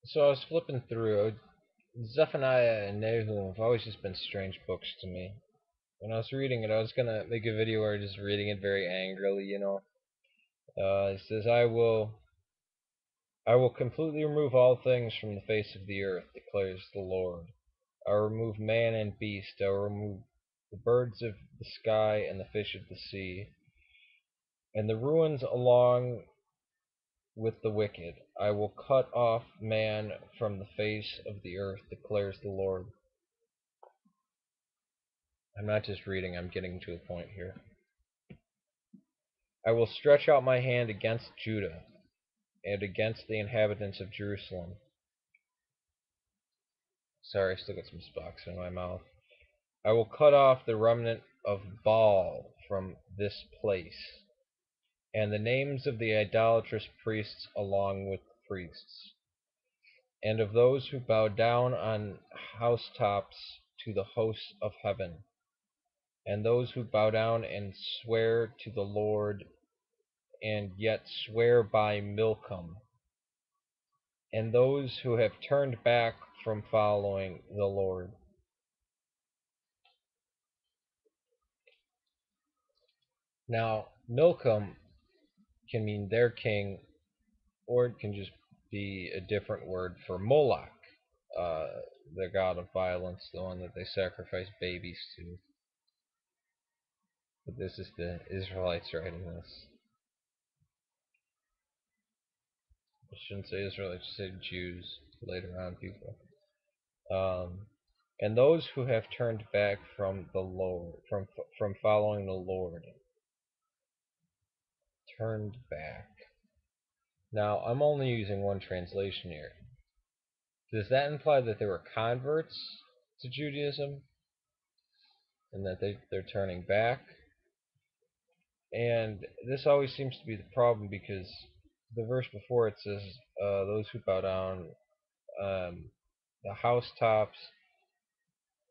So I was flipping through. Zephaniah and Nahum have always just been strange books to me. When I was reading it, I was gonna make a video where I'm just reading it very angrily. It says, I will completely remove all things from the face of the earth, declares the Lord. I will remove man and beast. I will remove the birds of the sky and the fish of the sea, and the ruins along with the wicked. I will cut off man from the face of the earth, declares the Lord. I'm not just reading, I'm getting to a point here. I will stretch out my hand against Judah and against the inhabitants of Jerusalem. Sorry, I still got some sparks in my mouth. I will cut off the remnant of Baal from this place, and the names of the idolatrous priests along with the priests, and of those who bow down on housetops to the hosts of heaven, and those who bow down and swear to the Lord, and yet swear by Milcom, and those who have turned back from following the Lord. Now, Milcom can mean their king, or it can just be a different word for Moloch, uh, the god of violence, the one that they sacrifice babies to. But this is the Israelites writing this. I shouldn't say Israelites, say Jews later on, people. And those who have turned back from the Lord, from following the Lord, turned back. Now, I'm only using one translation here. Does that imply that they were converts to Judaism and that they're turning back? And this always seems to be the problem because the verse before it says, those who bow down the housetops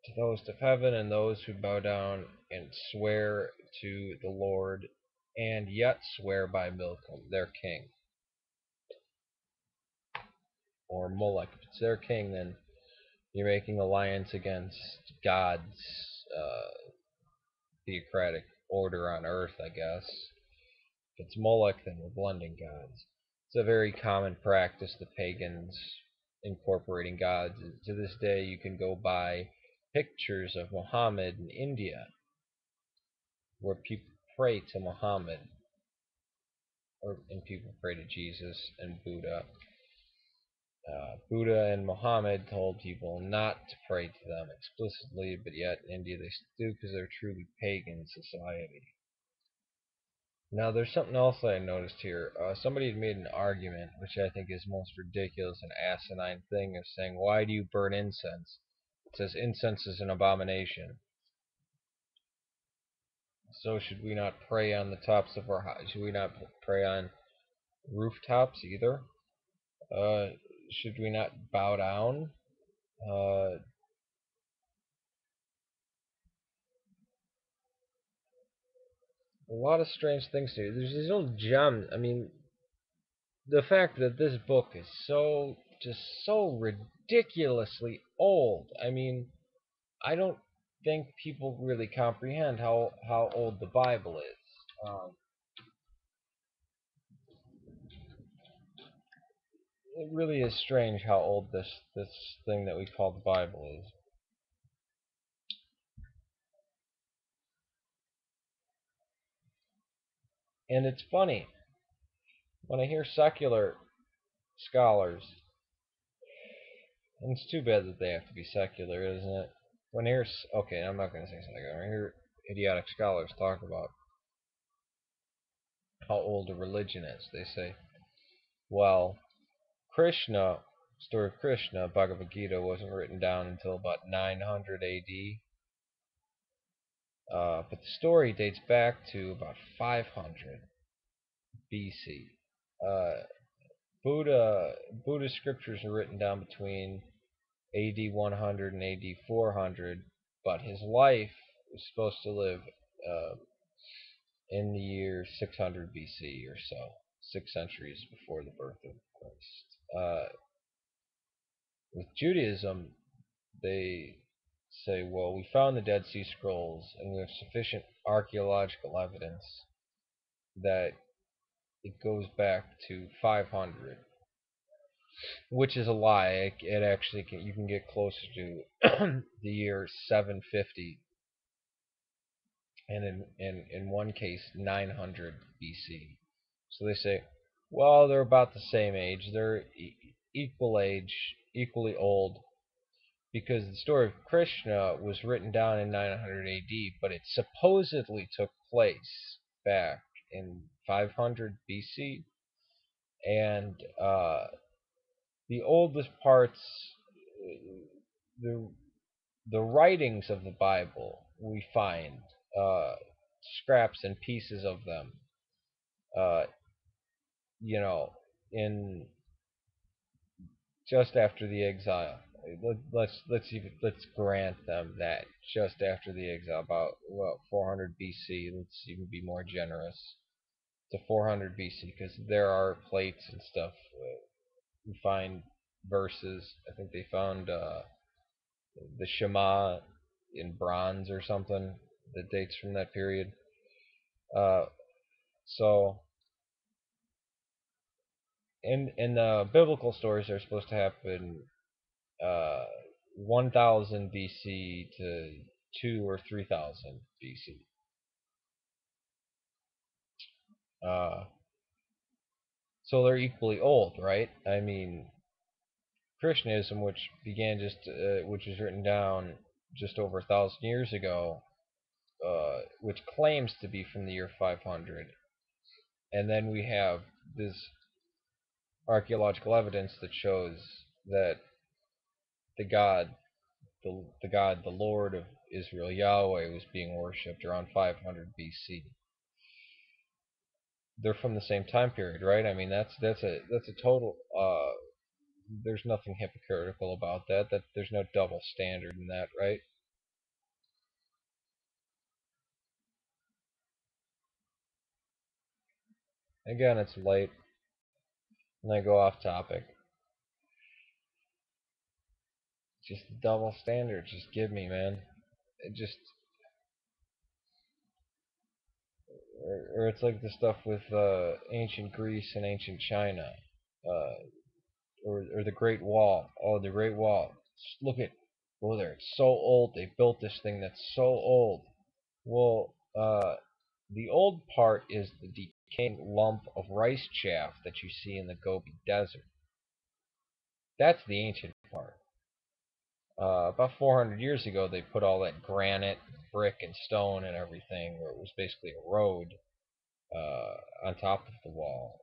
to the host of heaven, and those who bow down and swear to the Lord, and yet swear by Milcom, their king, or Moloch. If it's their king, then you're making alliance against God's theocratic order on earth, I guess. If it's Moloch, then we're blending gods. It's a very common practice, the pagans incorporating gods. To this day, you can go buy pictures of Muhammad in India where people pray to Muhammad, and people pray to Jesus and Buddha. Buddha and Muhammad told people not to pray to them explicitly, but yet in India they do because they're a truly pagan society. Now, there's something else that I noticed here. Somebody had made an argument, which I think is the most ridiculous and asinine thing, of saying, why do you burn incense? It says incense is an abomination. So should we not pray on the tops of our house? Should we not pray on rooftops either? Should we not bow down? Uh, a lot of strange things here. There's these little gems. I mean, the fact that this book is so ridiculously old. I mean, I don't think people really comprehend how old the Bible is. It really is strange how old this thing that we call the Bible is. And it's funny when I hear secular scholars, and it's too bad that they have to be secular, isn't it? When I hear, okay, I'm not going to say secular. When I hear idiotic scholars talk about how old a religion is, they say, well, Krishna, story of Krishna, Bhagavad Gita, wasn't written down until about 900 AD. But the story dates back to about 500 BC. Uh, Buddhist scriptures are written down between AD 100 and AD 400, but his life was supposed to live uh, in the year 600 BC or so, 6 centuries before the birth of Christ. With Judaism, they say, well, we found the Dead Sea Scrolls and we have sufficient archaeological evidence that it goes back to 500, which is a lie. It actually you can get closer to the year 750, and in one case 900 BC. So they say, well, they're about the same age. They're equal age, equally old, because the story of Krishna was written down in 900 AD, but it supposedly took place back in 500 BC, and the oldest parts, the the writings of the Bible, we find uh, scraps and pieces of them, uh, you know, in just after the exile. Let's grant them that just after the exile, about 400 BC. Let's even be more generous to 400 BC, because there are plates and stuff. We find verses. I think they found the Shema in bronze or something that dates from that period. Uh, so in the biblical stories, they're supposed to happen uh, 1000 BC to 2 or 3000 BC. Uh, so they're equally old, right? I mean, Christianism, which was written down just over 1,000 years ago, which claims to be from the year 500, and then we have this archaeological evidence that shows that the God, the God, the Lord of Israel, Yahweh, was being worshipped around 500 BC. They're from the same time period, right? I mean, that's a total. There's nothing hypocritical about that. That there's no double standard in that, right? Again, it's late, and I go off topic. Just double standard. Just give me, man. It just, or it's like the stuff with ancient Greece and ancient China, uh, or the Great Wall. Oh, the Great Wall. Just look at, go there. It's so old. They built this thing that's so old. Well, the old part is the decaying lump of rice chaff that you see in the Gobi Desert. That's the ancient part. About 400 years ago, they put all that granite, brick, and stone and everything, where it was basically a road on top of the wall.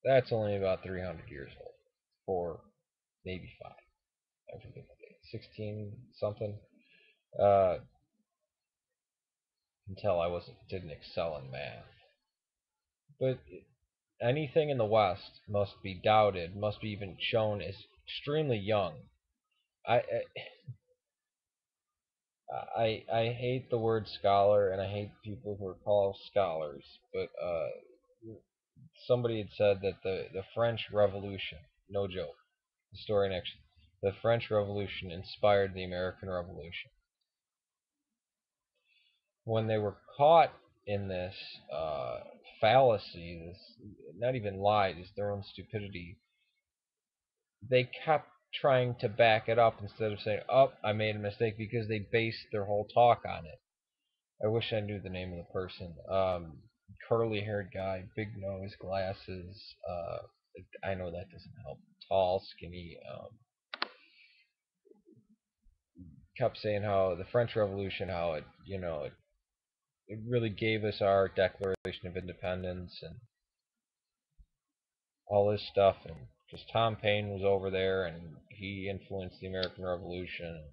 That's only about 300 years old, or maybe five. I forget the date, 16 something. Uh, until I wasn't didn't excel in math. But anything in the West must be doubted, must be even shown as extremely young. I I hate the word scholar, and I hate people who are called scholars. But somebody had said that the French Revolution, no joke, historian actually, the French Revolution inspired the American Revolution. When they were caught in this fallacy, this not even lie, just their own stupidity, they kept trying to back it up instead of saying, "Oh, I made a mistake," because they based their whole talk on it. I wish I knew the name of the person. Curly-haired guy, big nose, glasses. I know that doesn't help. Tall, skinny. Kept saying how the French Revolution, how it really gave us our Declaration of Independence and all this stuff, and because Tom Paine was over there and he influenced the American Revolution.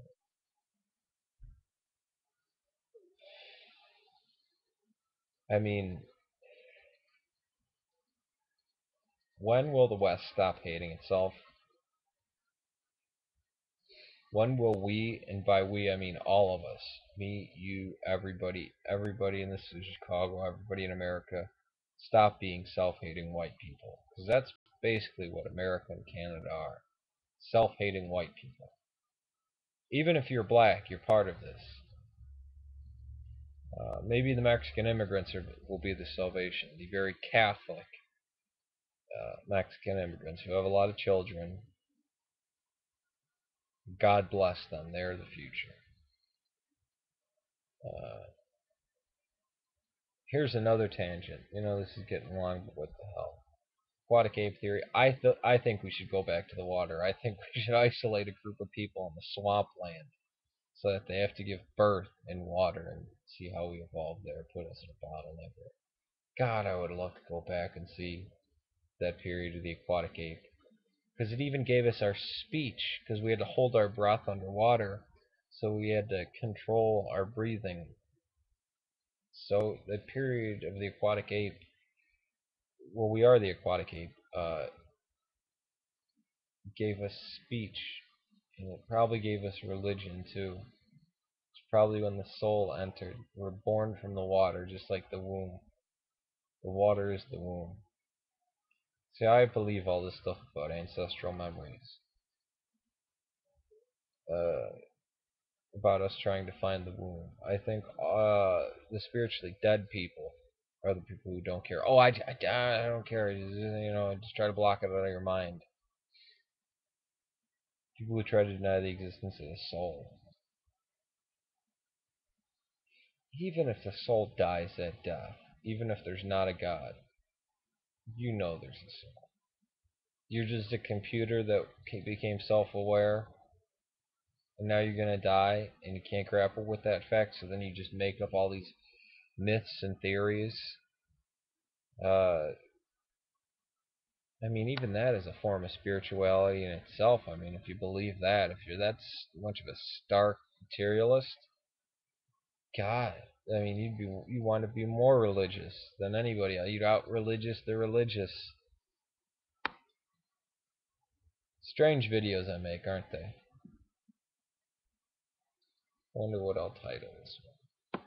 I mean, when will the West stop hating itself? When will we, and by we I mean all of us, me, you, everybody in this Chicago, everybody in America, stop being self-hating white people? Because that's basically what America and Canada are. self-hating white people. Even if you're black, you're part of this. Maybe the Mexican immigrants will be the salvation. The very Catholic Mexican immigrants who have a lot of children. God bless them. They're the future. Uh, Here's another tangent. This is getting long, but what the hell? Aquatic ape theory. I think we should go back to the water. I think we should isolate a group of people in the swampland so that they have to give birth in water and see how we evolve there. Put us in a bottleneck. God, I would love to go back and see that period of the aquatic ape because it even gave us our speech because we had to hold our breath underwater, so we had to control our breathing. So the period of the aquatic ape, well, we are the aquatic ape, gave us speech, and it probably gave us religion too. It's probably when the soul entered. We're born from the water, just like the womb. The water is the womb. See, I believe all this stuff about ancestral memories. Uh, about us trying to find the womb. I think the spiritually dead people are the people who don't care. Oh, I don't care. Just try to block it out of your mind. People who try to deny the existence of the soul. Even if the soul dies at death, even if there's not a God, there's a soul. You're just a computer that became self-aware, and now you're gonna die, and you can't grapple with that fact. So then you just make up all these myths and theories. Uh, I mean, even that is a form of spirituality in itself. I mean, if you believe that, if you're that much of a stark materialist, God, I mean, you want to be more religious than anybody. You'd out religious the religious. Strange videos I make, aren't they? I wonder what I'll title this one.